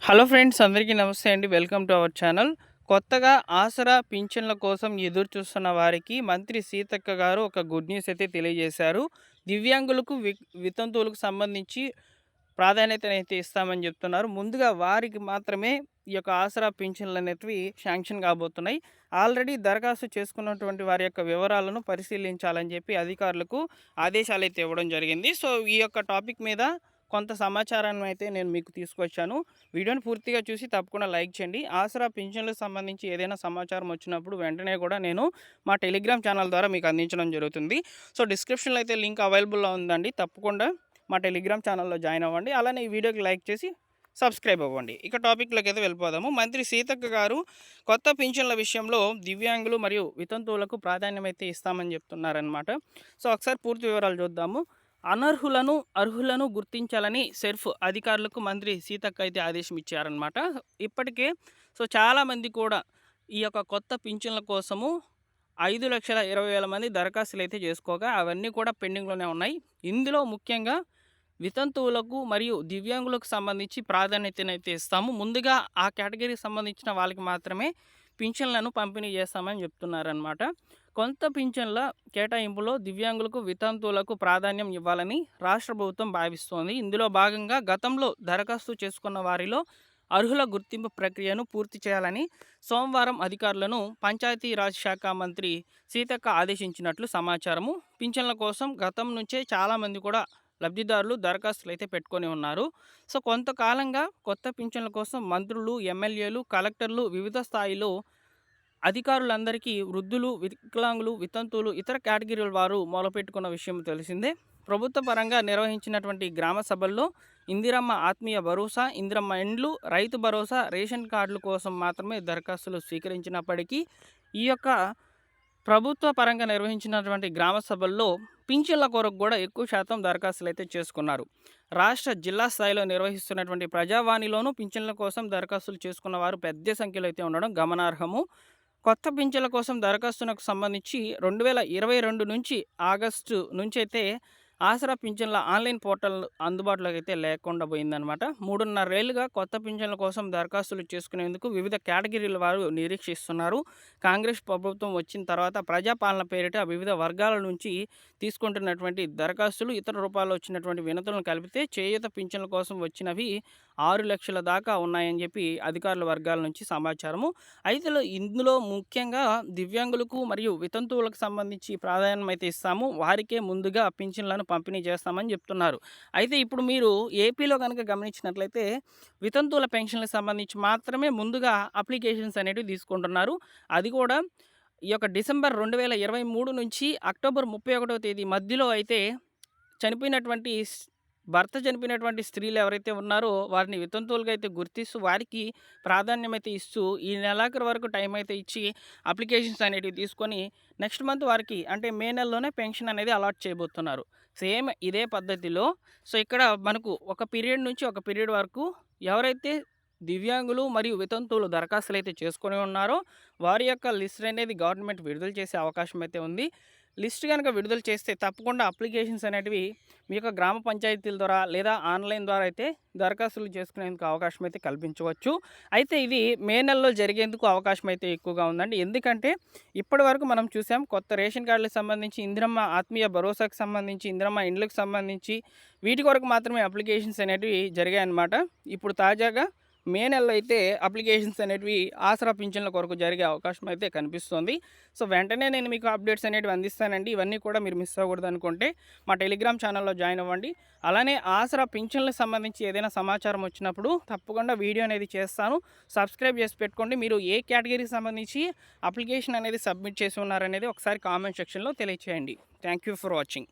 Hello friends, అందరికీ నమస్తే అండి. Welcome to our channel. కొత్తగా ఆసరా పింఛన్ల కోసం ఎదురు చూస్తున్న వారికి మంత్రి సీతక్క గారు ఒక గుడ్ న్యూస్ అయితే తెలియజేశారు. దివ్యాంగులకు వితంతువులకు సంబంధించి ప్రాధాన్యతనైతే ఇస్తామని చెప్తున్నారు. ముందుగా వారికి మాత్రమే ఈ యొక్క ఆసరా పింఛన్లు అనేటివి శాంక్షన్ కాబోతున్నాయి. ఆల్రెడీ దరఖాస్తు చేసుకున్నటువంటి వారి యొక్క వివరాలను పరిశీలించాలని చెప్పి అధికారులకు ఆదేశాలు అయితే ఇవ్వడం జరిగింది. సో ఈ యొక్క టాపిక్ మీద కొంత సమాచారాన్ని అయితే నేను మీకు తీసుకొచ్చాను. వీడియోని పూర్తిగా చూసి తప్పకుండా లైక్ చేయండి. ఆసరా పింఛన్లకు సంబంధించి ఏదైనా సమాచారం వచ్చినప్పుడు వెంటనే కూడా నేను మా టెలిగ్రామ్ ఛానల్ ద్వారా మీకు అందించడం జరుగుతుంది. సో డిస్క్రిప్షన్లో అయితే లింక్ అవైలబుల్లో ఉందండి. తప్పకుండా మా టెలిగ్రామ్ ఛానల్లో జాయిన్ అవ్వండి. అలానే ఈ వీడియోకి లైక్ చేసి సబ్స్క్రైబ్ అవ్వండి. ఇక టాపిక్లోకి అయితే వెళ్ళిపోదాము. మంత్రి సీతక్క గారు కొత్త పింఛన్ల విషయంలో దివ్యాంగులు మరియు వితంతువులకు ప్రాధాన్యం అయితే ఇస్తామని చెప్తున్నారనమాట. సో ఒకసారి పూర్తి వివరాలు చూద్దాము. అనర్హులను అర్హులను గుర్తించాలని సెర్ఫ్ అధికారులకు మంత్రి సీతక్క అయితే ఆదేశం ఇచ్చారనమాట. ఇప్పటికే చాలామంది కూడా ఈ యొక్క కొత్త పింఛన్ల కోసము 5,20,000 మంది దరఖాస్తులు అయితే చేసుకోగా అవన్నీ కూడా పెండింగ్లోనే ఉన్నాయి. ఇందులో ముఖ్యంగా వితంతువులకు మరియు దివ్యాంగులకు సంబంధించి ప్రాధాన్యతనైతే ఇస్తాము. ముందుగా ఆ కేటగిరీకి సంబంధించిన వాళ్ళకి మాత్రమే పింఛన్లను పంపిణీ చేస్తామని చెప్తున్నారనమాట. కొంత పింఛన్ల కేటాయింపులో దివ్యాంగులకు వితంతువులకు ప్రాధాన్యం ఇవ్వాలని రాష్ట్ర ప్రభుత్వం భావిస్తోంది. ఇందులో భాగంగా గతంలో దరఖాస్తు చేసుకున్న వారిలో అర్హుల గుర్తింపు ప్రక్రియను పూర్తి చేయాలని సోమవారం అధికారులను పంచాయతీరాజ్ శాఖ మంత్రి సీతక్క ఆదేశించినట్లు సమాచారము. పింఛన్ల కోసం గతం నుంచే చాలామంది కూడా లబ్ధిదారులు దరఖాస్తులు అయితే పెట్టుకొని ఉన్నారు. సో కొంతకాలంగా కొత్త పింఛన్ల కోసం మంత్రులు, ఎమ్మెల్యేలు, కలెక్టర్లు వివిధ స్థాయిలో అధికారులందరికీ వృద్ధులు, వికలాంగులు, వితంతువులు, ఇతర కేటగిరీల వారు మొదలుపెట్టుకున్న విషయం తెలిసిందే. ప్రభుత్వ పరంగా నిర్వహించినటువంటి గ్రామ సభల్లో ఇందిరమ్మ ఆత్మీయ భరోసా, ఇందిరమ్మ ఇండ్లు, రైతు భరోసా, రేషన్ కార్డుల కోసం మాత్రమే దరఖాస్తులు స్వీకరించినప్పటికీ ఈ యొక్క ప్రభుత్వ పరంగా నిర్వహించినటువంటి గ్రామ సభల్లో పింఛన్ల కొరకు కూడా ఎక్కువ శాతం దరఖాస్తులు అయితే చేసుకున్నారు. రాష్ట్ర జిల్లా స్థాయిలో నిర్వహిస్తున్నటువంటి ప్రజావాణిలోనూ పింఛన్ల కోసం దరఖాస్తులు చేసుకున్న వారు పెద్ద సంఖ్యలో అయితే ఉండడం గమనార్హము. కొత్త పింఛన్ల కోసం దరఖాస్తులకు సంబంధించి 2022 నుంచి ఆగస్టు నుంచి అయితే ఆసరా పింఛన్ల ఆన్లైన్ పోర్టల్ అందుబాటులోకి అయితే లేకుండా పోయిందనమాట. 3.5 ఏళ్లుగా కొత్త పింఛన్ల కోసం దరఖాస్తులు చేసుకునేందుకు వివిధ కేటగిరీల వారు నిరీక్షిస్తున్నారు. కాంగ్రెస్ ప్రభుత్వం వచ్చిన తర్వాత ప్రజాపాలన పేరిట వివిధ వర్గాల నుంచి తీసుకుంటున్నటువంటి దరఖాస్తులు, ఇతర రూపాల్లో వచ్చినటువంటి వినతులను కలిపితే చేయూత పింఛన్ల కోసం వచ్చినవి 6 లక్షల దాకా ఉన్నాయని చెప్పి అధికారుల వర్గాల నుంచి సమాచారము. అయితే ఇందులో ముఖ్యంగా దివ్యాంగులకు మరియు వితంతువులకు సంబంధించి ప్రాధాన్యం అయితే ఇస్తాము. వారికే ముందుగా పింఛన్లను పంపిణీ చేస్తామని చెప్తున్నారు. అయితే ఇప్పుడు మీరు ఏపీలో కనుక గమనించినట్లయితే వితంతువుల పెన్షన్లకు సంబంధించి మాత్రమే ముందుగా అప్లికేషన్స్ అనేటివి తీసుకుంటున్నారు. అది కూడా ఈ యొక్క డిసెంబర్ 2023 నుంచి అక్టోబర్ 31వ తేదీ మధ్యలో అయితే భర్త చనిపోయినటువంటి స్త్రీలు ఎవరైతే ఉన్నారో వారిని వితంతువులుగా అయితే గుర్తిస్తూ వారికి ప్రాధాన్యం అయితే ఇస్తూ ఈ నెలాఖరు వరకు టైం అయితే ఇచ్చి అప్లికేషన్స్ అనేటివి తీసుకొని నెక్స్ట్ మంత్ వారికి అంటే మే నెలలోనే పెన్షన్ అనేది అలాట్ చేయబోతున్నారు. సేమ్ ఇదే పద్ధతిలో ఇక్కడ మనకు ఒక పీరియడ్ నుంచి ఒక పీరియడ్ వరకు ఎవరైతే దివ్యాంగులు మరియు వితంతువులు దరఖాస్తులు అయితే చేసుకొని ఉన్నారో వారి యొక్క లిస్ట్ అనేది గవర్నమెంట్ విడుదల చేసే అవకాశం అయితే ఉంది. లిస్ట్ కనుక విడుదల చేస్తే తప్పకుండా అప్లికేషన్స్ అనేటివి మీ యొక్క గ్రామ పంచాయతీల ద్వారా లేదా ఆన్లైన్ ద్వారా అయితే దరఖాస్తులు చేసుకునేందుకు అవకాశం అయితే కల్పించవచ్చు. అయితే ఇది మే నెలలో జరిగేందుకు అవకాశం అయితే ఎక్కువగా ఉందండి. ఎందుకంటే ఇప్పటి వరకు మనం చూసాం కొత్త రేషన్ కార్డులకు సంబంధించి, ఇందిరమ్మ ఆత్మీయ భరోసాకు సంబంధించి, ఇందిరమ్మ ఇండ్లకు సంబంధించి వీటి కొరకు మాత్రమే అప్లికేషన్స్ అనేటివి జరిగాయన్నమాట. ఇప్పుడు తాజాగా మే నెలలో అయితే అప్లికేషన్స్ అనేటివి ఆసరా పింఛన్ల కొరకు జరిగే అవకాశం అయితే కనిపిస్తుంది. సో వెంటనే నేను మీకు అప్డేట్స్ అనేటివి అందిస్తానండి. ఇవన్నీ కూడా మీరు మిస్ అవ్వకూడదు అనుకుంటే మా టెలిగ్రామ్ ఛానల్లో జాయిన్ అవ్వండి. అలానే ఆసరా పింఛన్లకు సంబంధించి ఏదైనా సమాచారం వచ్చినప్పుడు తప్పకుండా వీడియో అనేది చేస్తాను. సబ్స్క్రైబ్ చేసి పెట్టుకోండి. మీరు ఏ కేటగిరీకి సంబంధించి అప్లికేషన్ అనేది సబ్మిట్ చేసి ఉన్నారనేది ఒకసారి కామెంట్ సెక్షన్లో తెలియచేయండి. Thank you for watching.